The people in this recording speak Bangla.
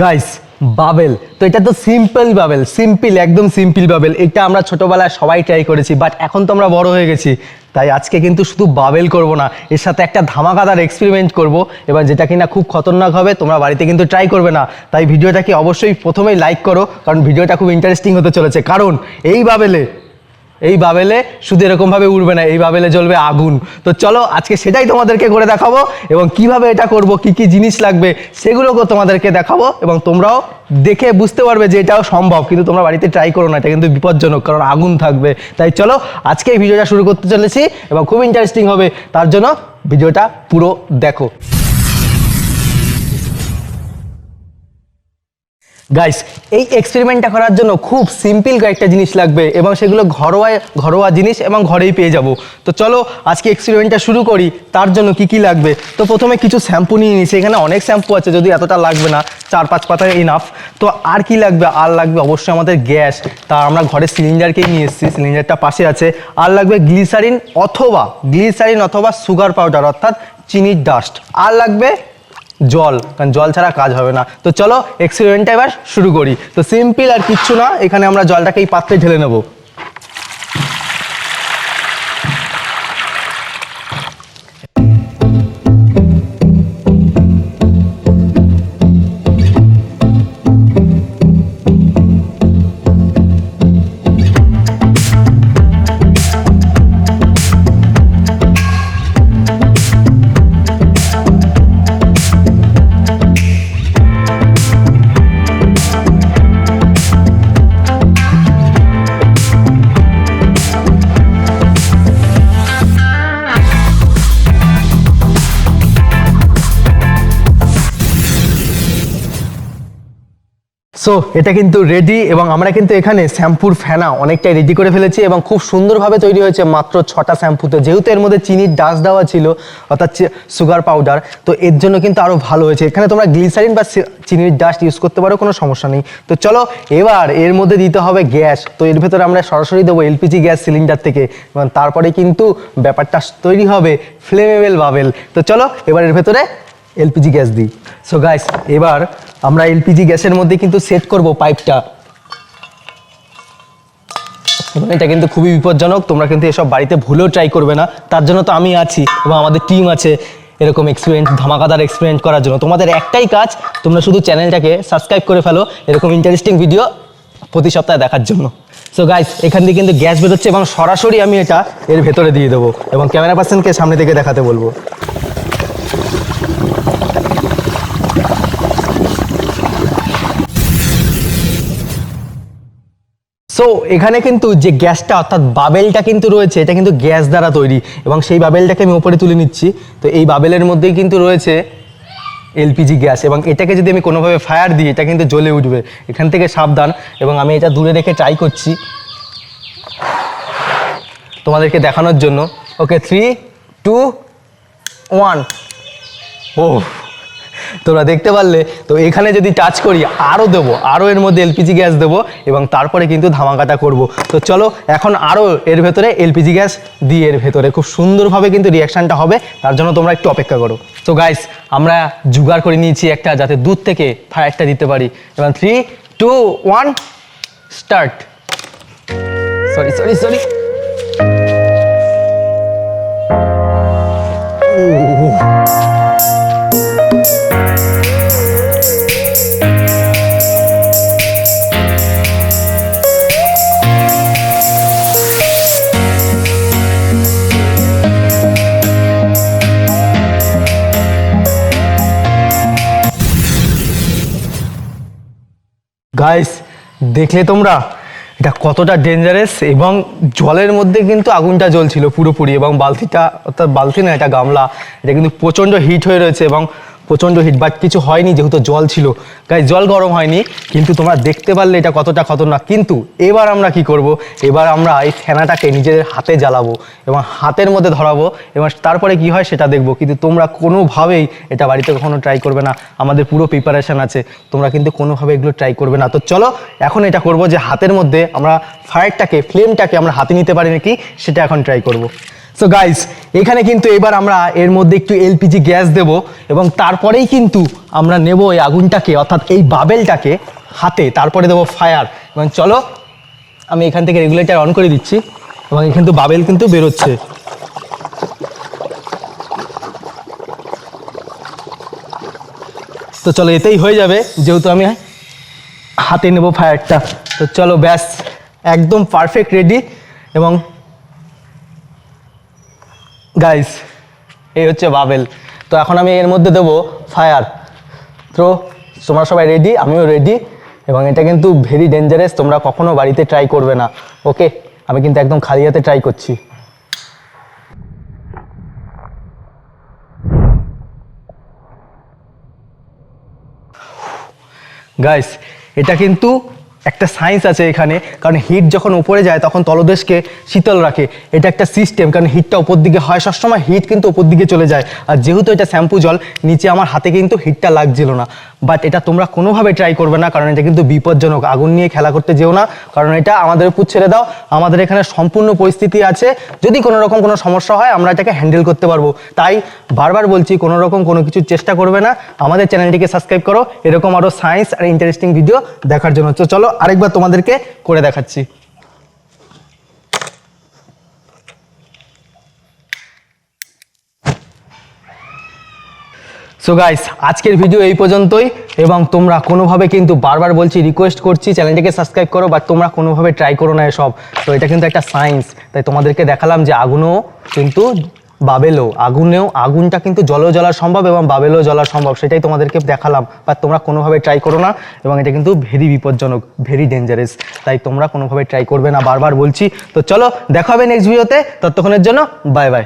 গাইস বাবেল তো এটা তো সিম্পল বাবেল, একদম সিম্পল বাবেল। এটা আমরা ছোটবেলায় সবাই ট্রাই করেছি, বাট এখন তো আমরা বড় হয়ে গেছি, তাই আজকে কিন্তু শুধু বাবেল করব না, এর সাথে একটা ধামাকাদার এক্সপেরিমেন্ট করব, এবার যেটা কিনা খুব খতরনাক হবে। তোমরা বাড়িতে কিন্তু ট্রাই করবে না, তাই ভিডিওটাকে অবশ্যই প্রথমেই লাইক করো, কারণ ভিডিওটা খুব ইন্টারেস্টিং হতে চলেছে। কারণ এই বাবেলে শুধু এরকমভাবে উড়বে না, এই বাবেলে জ্বলবে আগুন। তো চলো আজকে সেটাই তোমাদেরকে করে দেখাবো, এবং কিভাবে এটা করব, কি কি জিনিস লাগবে সেগুলোকেও তোমাদেরকে দেখাবো, এবং তোমরাও দেখে বুঝতে পারবে যে এটাও সম্ভব। কিন্তু তোমরা বাড়িতে ট্রাই করো না, এটা কিন্তু বিপজ্জনক, কারণ আগুন থাকবে। তাই চলো আজকে এই ভিডিওটা শুরু করতে চলেছি, এবং খুব ইন্টারেস্টিং হবে, তার জন্য ভিডিওটা পুরো দেখো। গাইস এই এক্সপেরিমেন্টটা করার জন্য খুব সিম্পল কয়েকটা জিনিস লাগবে, এবং সেগুলো ঘরোয়া জিনিস, এবং ঘরেই পেয়ে যাব। তো চলো আজকে এক্সপেরিমেন্টটা শুরু করি। তার জন্য কি কি লাগবে, তো প্রথমে কিছু শ্যাম্পু নিয়ে নিয়েছি। এখানে অনেক শ্যাম্পু আছে, যদি এতটা লাগবে না, 4-5 পাতায় ইনাফ। তো আর কি লাগবে, আর লাগবে অবশ্যই আমাদের গ্যাস। তা আমরা ঘরের সিলিন্ডারকেই নিয়ে এসেছি, সিলিন্ডারটা পাশে আছে। আর লাগবে গ্লিসারিন অথবা সুগার পাউডার, অর্থাৎ চিনির ডাস্ট। আর লাগবে জল, কারণ জল ছাড়া কাজ হবে না। তো চলো এক্সপেরিমেন্টটা এবার শুরু করি। তো সিম্পল, আর কিচ্ছু না। এখানে আমরা জলটাকে এই পাত্রে ঢেলে নেব। সো এটা কিন্তু রেডি, এবং আমরা কিন্তু এখানে শ্যাম্পুর ফেনা অনেকটাই রেডি করে ফেলেছি, এবং খুব সুন্দরভাবে তৈরি হয়েছে মাত্র 6টা শ্যাম্পুতে। যেহেতু এর মধ্যে চিনির ডাস্ট দেওয়া ছিল, অর্থাৎ সুগার পাউডার, তো এর জন্য কিন্তু আরও ভালো হয়েছে। এখানে তোমরা গ্লিসারিন বা চিনির ডাস্ট ইউজ করতে পারো, কোনো সমস্যা নেই। তো চলো এবার এর মধ্যে দিতে হবে গ্যাস। তো এর ভেতরে আমরা সরাসরি দেবো এলপিজি গ্যাস সিলিন্ডার থেকে, এবং তারপরে কিন্তু ব্যাপারটা তৈরি হবে ফ্লেমেবল বাবেল। তো চলো এবার এর ভেতরে এলপিজি গ্যাস দিই। সো গাইস এবার আমরা এলপিজি গ্যাসের মধ্যে কিন্তু সেট করব পাইপটা। এটা কিন্তু খুবই বিপজ্জনক, তোমরা কিন্তু এসব বাড়িতে ভুলেও ট্রাই করবে না। তার জন্য তো আমি আছি, এবং আমাদের টিম আছে এরকম ধামাকাদার এক্সপেরিমেন্ট করার জন্য। তোমাদের একটাই কাজ, তোমরা শুধু চ্যানেলটাকে সাবস্ক্রাইব করে ফেলো এরকম ইন্টারেস্টিং ভিডিও প্রতি সপ্তাহে দেখার জন্য। সো গাইস এখান থেকে কিন্তু গ্যাস বেরোচ্ছে, এবং সরাসরি আমি এটা এর ভেতরে দিয়ে দেবো, এবং ক্যামেরা পার্সনকে সামনে থেকে দেখাতে বলবো। সো এখানে কিন্তু যে গ্যাসটা, অর্থাৎ বাবেলটা কিন্তু রয়েছে, এটা কিন্তু গ্যাস দ্বারা তৈরি, এবং সেই বাবেলটাকে আমি উপরে তুলে নিচ্ছি। তো এই বাবেলের মধ্যেই কিন্তু রয়েছে এলপিজি গ্যাস, এবং এটাকে যদি আমি কোনোভাবে ফায়ার দিই, এটা কিন্তু জ্বলে উঠবে। এখান থেকে সাবধান, এবং আমি এটা দূরে রেখে ট্রাই করছি তোমাদেরকে দেখানোর জন্য। ওকে 3, 2, 1। ও তোমরা দেখতে পারলে। তো এখানে যদি টাচ করি, আরও এর মধ্যে এলপিজি গ্যাস দেবো, এবং তারপরে কিন্তু ধামাকাটা করব। তো চলো এখন আরও এর ভেতরে এলপিজি গ্যাস দিয়ে এর ভেতরে খুব সুন্দরভাবে কিন্তু রিয়াকশানটা হবে, তার জন্য তোমরা একটু অপেক্ষা করো। তো গাইস আমরা জোগাড় করে নিয়েছি একটা, যাতে দূর থেকে ফায়ারটা দিতে পারি। এবং 3, 2, 1 স্টার্ট। সরি গাইস দেখলে তোমরা এটা কতটা ডেঞ্জারাস, এবং জলের মধ্যে কিন্তু আগুনটা জ্বলছিল পুরোপুরি, এবং বালতিটা, অর্থাৎ বালতি না, এটা গামলা, এটা কিন্তু প্রচণ্ড হিট হয়ে রয়েছে, এবং প্রচণ্ড হিট, বাট কিছু হয়নি যেহেতু জল ছিল। গাইস জল গরম হয়নি, কিন্তু তোমরা দেখতে পারলে এটা কতটা খতরনাক। কিন্তু এবার আমরা কি করব, এবার আমরা এই ফেনাটাকে নিজেদের হাতে জ্বালাবো, এবং হাতের মধ্যে ধরাবো, এবং তারপরে কি হয় সেটা দেখবো। কিন্তু তোমরা কোনোভাবেই এটা বাড়িতে কখনো ট্রাই করবে না, আমাদের পুরো প্রিপারেশান আছে, তোমরা কিন্তু কোনোভাবে এগুলো ট্রাই করবে না। তো চলো এখন এটা করব যে হাতের মধ্যে আমরা ফ্লেমটাকে আমরা হাতে নিতে পারি নাকি সেটা এখন ট্রাই করব। সো গাইস, এখানে কিন্তু এবার আমরা এর মধ্যে একটু এলপিজি গ্যাস দেব এবং তারপরেই কিন্তু আমরা নেব এই আগুনটাকে অর্থাৎ এই বাবেলটাকে হাতে, তারপরে দেবো ফায়ার। এবং চলো আমি এখান থেকে রেগুলেটর অন করে দিচ্ছি এবং এখানে কিন্তু বাবেল কিন্তু বেরোচ্ছে। তো চলো এতেই হয়ে যাবে, যেহেতু আমি হাতে নেব ফায়ারটা। তো চলো ব্যাস, একদম পারফেক্ট রেডি। এবং গাইস, এই হচ্ছে বাবেল। তো এখন আমি এর মধ্যে দেবো ফায়ার। তো তোমরা সবাই রেডি, আমিও রেডি। এবং এটা কিন্তু ভেরি ডেঞ্জারাস, তোমরা কখনো বাড়িতে ট্রাই করবে না। ওকে, আমি কিন্তু একদম খালি হাতে ট্রাই করছি। গাইস, এটা কিন্তু একটা সায়েন্স আছে এখানে, কারণ হিট যখন উপরে যায় তখন তলদেশকে শীতল রাখে। এটা একটা সিস্টেম, কারণ হিটটা উপর দিকে হয় সবসময়, হিট কিন্তু উপর দিকে চলে যায়। আর যেহেতু এটা শ্যাম্পু জল, নিচে আমার হাতে কিন্তু হিটটা লাগছিল না। বাট এটা তোমরা কোনোভাবে ট্রাই করবে না, কারণ এটা কিন্তু বিপজ্জনক। আগুন নিয়ে খেলা করতে যেও না, কারণ এটা আমাদের উপর ছেড়ে দাও। আমাদের এখানে সম্পূর্ণ পরিস্থিতি আছে, যদি কোনো রকম কোনো সমস্যা হয় আমরা এটাকে হ্যান্ডেল করতে পারবো। তাই বারবার বলছি, কোনো রকম কোনো কিছুর চেষ্টা করবে না। আমাদের চ্যানেলটিকে সাবস্ক্রাইব করো এরকম আরও সায়েন্স আর ইন্টারেস্টিং ভিডিও দেখার জন্য। তো চলো আরেকবার তোমাদেরকে করে দেখাচ্ছি। সো গাইস, আজকের ভিডিও এই পর্যন্তই। এবং তোমরা কোনোভাবে কিন্তু বারবার বলছি, রিকোয়েস্ট করছি, চ্যানেলটিকে সাবস্ক্রাইব করো, বাট তোমরা কোনোভাবে ট্রাই করো না এসব। তো এটা কিন্তু একটা সায়েন্স, তাই তোমাদেরকে দেখালাম যে আগুনও কিন্তু বাবেলও, আগুনটা কিন্তু জলেও জ্বলা সম্ভব এবং বাবেলও জ্বলা সম্ভব, সেটাই তোমাদেরকে দেখালাম। বাট তোমরা কোনোভাবে ট্রাই করো না, এবং এটা কিন্তু ভেরি বিপজ্জনক, ভেরি ডেঞ্জারাস। তাই তোমরা কোনোভাবে ট্রাই করবে না, বারবার বলছি। তো চলো দেখা হবে নেক্সট ভিডিওতে, ততক্ষণের জন্য বাই বাই।